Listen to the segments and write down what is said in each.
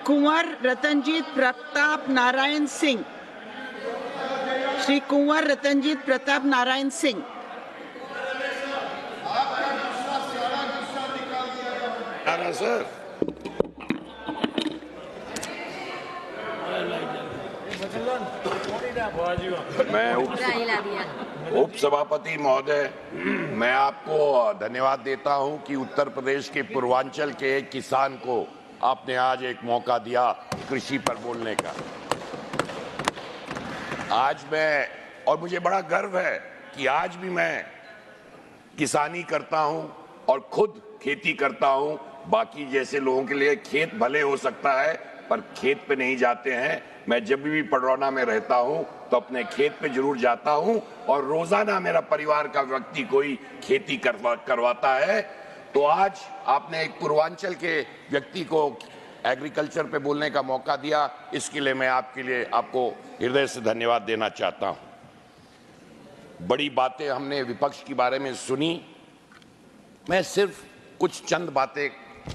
कुंवर Ratanjit Pratap Narayan Singh. Shri Kunwar Ratanjit Pratap Narayan Singh. Sir, मैं उपसभापति महोदय, मैं आपको धन्यवाद देता हूं कि उत्तर प्रदेश के पूर्वांचल के एक किसान को आपने आज एक मौका दिया कृषि पर बोलने का। आज मैं, और मुझे बड़ा गर्व है कि आज भी मैं किसानी करता हूं और खुद खेती करता हूं। बाकी जैसे लोगों के लिए खेत भले हो सकता है पर खेत पे नहीं जाते हैं। मैं जब भी पडरौना में रहता हूं तो अपने खेत पे जरूर जाता हूं और रोजाना मेरा परिवार का व्यक्ति कोई खेती करवाता है। तो आज आपने एक पूर्वांचल के व्यक्ति को एग्रीकल्चर पे बोलने का मौका दिया, इसके लिए मैं आपको हृदय से धन्यवाद देना चाहता हूं। बड़ी बातें हमने विपक्ष के बारे में सुनी। मैं सिर्फ कुछ चंद बातें,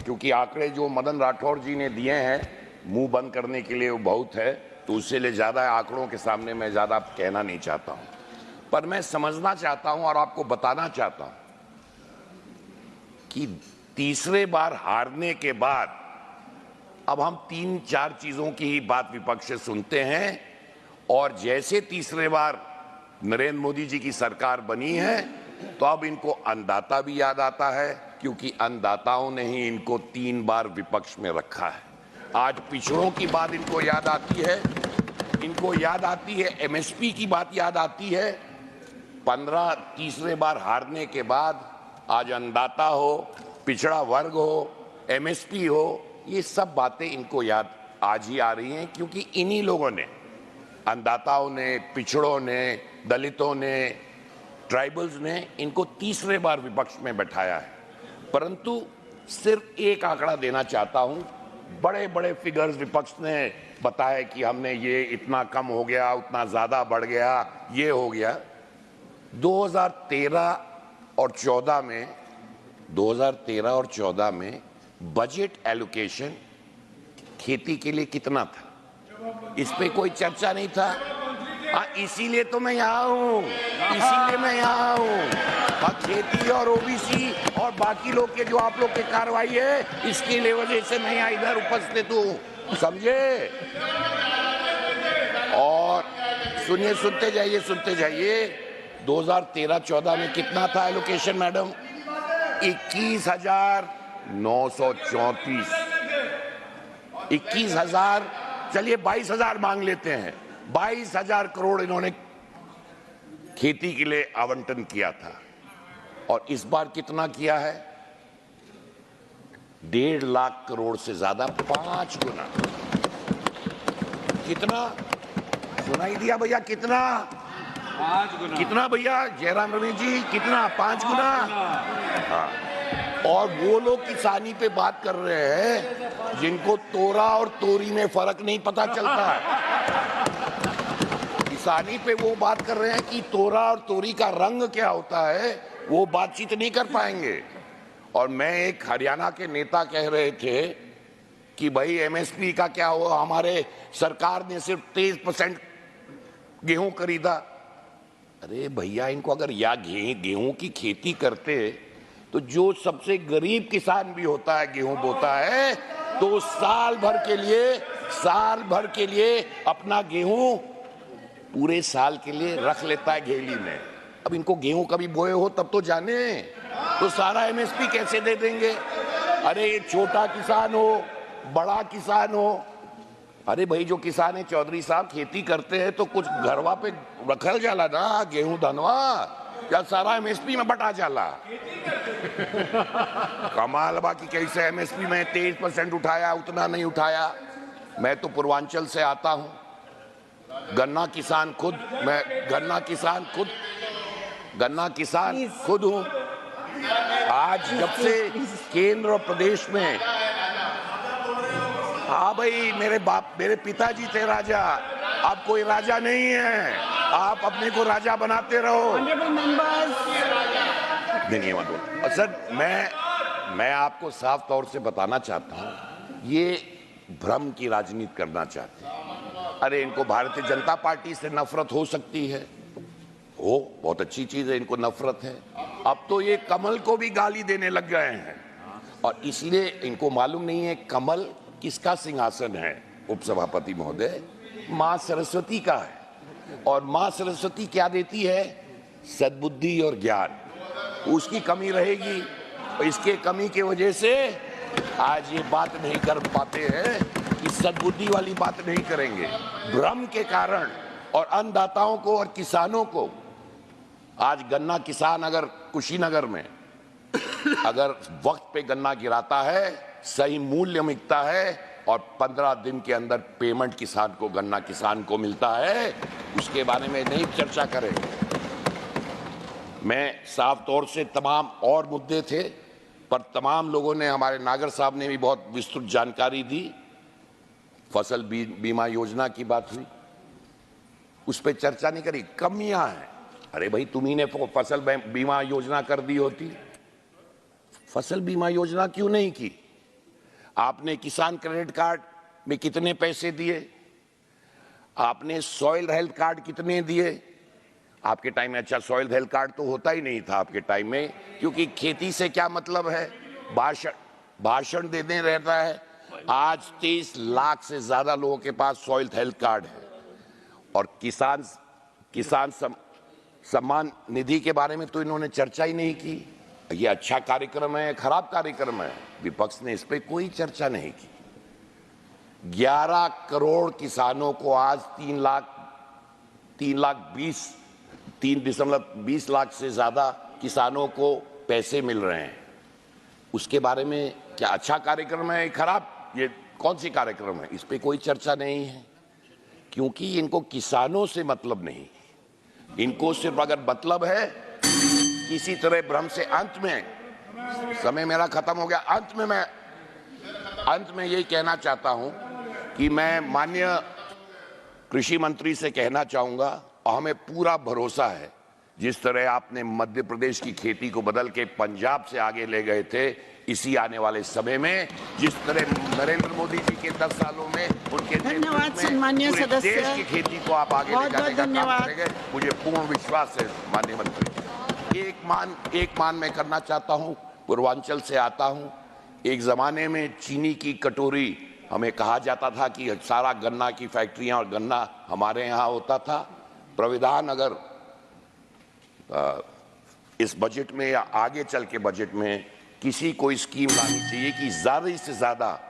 क्योंकि आंकड़े जो मदन राठौड़ जी ने दिए हैं मुंह बंद करने के लिए वो बहुत है, तो उससे ले ज्यादा आंकड़ों के सामने मैं ज्यादा कहना नहीं चाहता हूं। पर मैं समझना चाहता हूं और आपको बताना चाहता हूं कि तीसरे बार हारने के बाद अब हम 3-4 चीजों की ही बात विपक्ष से सुनते हैं। और जैसे तीसरे बार नरेंद्र मोदी जी की सरकार बनी है तो अब इनको अन्नदाता भी याद आता है, क्योंकि अन्नदाताओं ने ही इनको 3 बार विपक्ष में रखा है। आज पिछड़ों की बात इनको याद आती है, इनको याद आती है एमएसपी की बात याद आती है। तीसरे बार हारने के बाद आज अन्नदाता हो, पिछड़ा वर्ग हो, एमएसपी हो, ये सब बातें इनको याद आज ही आ रही हैं, क्योंकि इन्हीं लोगों ने, अन्नदाताओं ने, पिछड़ों ने, दलितों ने, ट्राइबल्स ने इनको तीसरे बार विपक्ष में बैठाया है। परंतु सिर्फ एक आंकड़ा देना चाहता हूं। बड़े बड़े फिगर्स विपक्ष ने बताया कि हमने ये इतना कम हो गया, उतना ज्यादा बढ़ गया, ये हो गया। 2013 और 14 में बजट एलोकेशन खेती के लिए कितना था, इस पे कोई चर्चा नहीं था। इसीलिए तो मैं यहाँ हूँ, खेती और ओबीसी और बाकी लोग के जो आप लोग के कार्रवाई है, इसकी वजह से मैं यहाँ इधर उपस्थित हूँ, समझे। और सुनते जाइए 2013-14 में कितना था एलोकेशन मैडम? 21,934। 21,000, चलिए 22,000 मांग लेते हैं। 22,000 करोड़ इन्होंने खेती के लिए आवंटन किया था। और इस बार कितना किया है? 1.5 लाख करोड़ से ज्यादा, 5 गुना। कितना सुनाई दिया भैया? कितना? 5 गुना। कितना भैया जयराम रमेश जी? कितना? 5 गुना। हाँ। और वो लोग किसानी पे बात कर रहे हैं जिनको तोरा और तोरी में फर्क नहीं पता चलता है। किसानी पे वो बात कर रहे हैं कि तोरा और तोरी का रंग क्या होता है, वो बातचीत नहीं कर पाएंगे। और मैं एक हरियाणा के नेता कह रहे थे कि भाई एमएसपी का क्या हुआ, हमारे सरकार ने सिर्फ 23% गेहूं खरीदा। अरे भैया, इनको अगर गेहूं की खेती करते तो जो सबसे गरीब किसान भी होता है, गेहूं बोता है, तो साल भर के लिए अपना गेहूं पूरे साल के लिए रख लेता है घेली में। अब इनको गेहूं कभी बोए हो तब तो जाने, तो सारा एमएसपी कैसे दे देंगे? अरे ये छोटा किसान हो, बड़ा किसान हो, अरे भाई जो किसान है चौधरी साहब, खेती करते हैं तो कुछ घरवा पे रखल जाला ना गेहूं धनवा, या सारा एमएसपी में बटा जाला? कमाल बा कि कैसे एमएसपी में 23% उठाया, उतना नहीं उठाया। मैं तो पूर्वांचल से आता हूं, गन्ना किसान खुद हूं। आज जब से केंद्र और प्रदेश में, हाँ भाई, मेरे पिताजी थे राजा, अब कोई राजा नहीं है, आप अपने को राजा बनाते रहो। सर, मैं आपको साफ तौर से बताना चाहता हूं, ये भ्रम की राजनीति करना चाहते हैं। अरे इनको भारतीय जनता पार्टी से नफरत हो सकती है, हो, बहुत अच्छी चीज है, इनको नफरत है। अब तो ये कमल को भी गाली देने लग गए हैं और इसलिए इनको मालूम नहीं है कमल किसका सिंहासन है। उपसभापति महोदय, मां सरस्वती का है और मां सरस्वती क्या देती है? सद्बुद्धि और ज्ञान। उसकी कमी रहेगी, इसके कमी की वजह से आज ये बात नहीं कर पाते हैं कि सद्बुद्धि वाली बात नहीं करेंगे। भ्रम के कारण और अन्नदाताओं को और किसानों को, आज गन्ना किसान अगर कुशीनगर में अगर वक्त पे गन्ना गिराता है, सही मूल्य मिलता है और 15 दिन के अंदर पेमेंट किसान को, गन्ना किसान को मिलता है, उसके बारे में नहीं चर्चा करेंगे। मैं साफ तौर से तमाम और मुद्दे थे, पर तमाम लोगों ने, हमारे नागर साहब ने भी बहुत विस्तृत जानकारी दी। फसल बीमा योजना की बात हुई, उस पर चर्चा नहीं करी। कमियां हैं। अरे भाई, तुम्ही ने फसल बीमा योजना कर दी होती, फसल बीमा योजना क्यों नहीं की? आपने किसान क्रेडिट कार्ड में कितने पैसे दिए? आपने सॉइल हेल्थ कार्ड कितने दिए? आपके टाइम में अच्छा सॉइल हेल्थ कार्ड तो होता ही नहीं था आपके टाइम में, क्योंकि खेती से क्या मतलब है, भाषण देने रहता है। आज 23 लाख से ज्यादा लोगों के पास सॉइल हेल्थ कार्ड है और किसान सम्मान निधि के बारे में तो इन्होंने चर्चा ही नहीं की। ये अच्छा कार्यक्रम है, खराब कार्यक्रम है? विपक्ष ने इस पे कोई चर्चा नहीं की। 11 करोड़ किसानों को आज 3.20 लाख से ज्यादा किसानों को पैसे मिल रहे हैं। उसके बारे में क्या अच्छा कार्यक्रम है, खराब? ये कौन सी कार्यक्रम है? इस पे कोई चर्चा नहीं है, क्योंकि इनको किसानों से मतलब नहीं। इनको सिर्फ अगर मतलब है किसी तरह भ्रम से, अंत में, समय मेरा खत्म हो गया, अंत में यही कहना चाहता हूं कि मैं माननीय कृषि मंत्री से कहना चाहूंगा, और हमें पूरा भरोसा है, जिस तरह आपने मध्य प्रदेश की खेती को बदल के पंजाब से आगे ले गए थे, इसी आने वाले समय में जिस तरह नरेंद्र मोदी जी के 10 सालों में उनके धन्यवाद सम्मानीय सदस्य, देश की खेती को आप आगे ले जाने का काम करेंगे, मुझे पूर्ण विश्वास है माननीय मंत्री। एक मान मैं करना चाहता हूं, पूर्वांचल से आता हूं। एक जमाने में चीनी की कटोरी, हमें कहा जाता था कि सारा गन्ना की फैक्ट्रियां और गन्ना हमारे यहाँ होता था। प्राविधान अगर इस बजट में या आगे चल के बजट में किसी कोई स्कीम लानी चाहिए कि ज्यादा से ज्यादा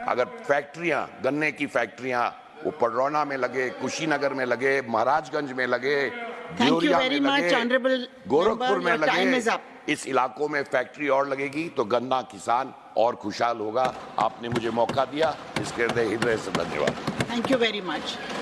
अगर फैक्ट्रियां, गन्ने की फैक्ट्रियां, वो पडरौना में लगे, कुशीनगर में लगे, महाराजगंज में लगे, देवरिया में लगे, गोरखपुर में लगे, इस इलाकों में फैक्ट्री और लगेगी तो गन्ना किसान और खुशहाल होगा। आपने मुझे मौका दिया, इसके हृदय से धन्यवाद। Thank you very much.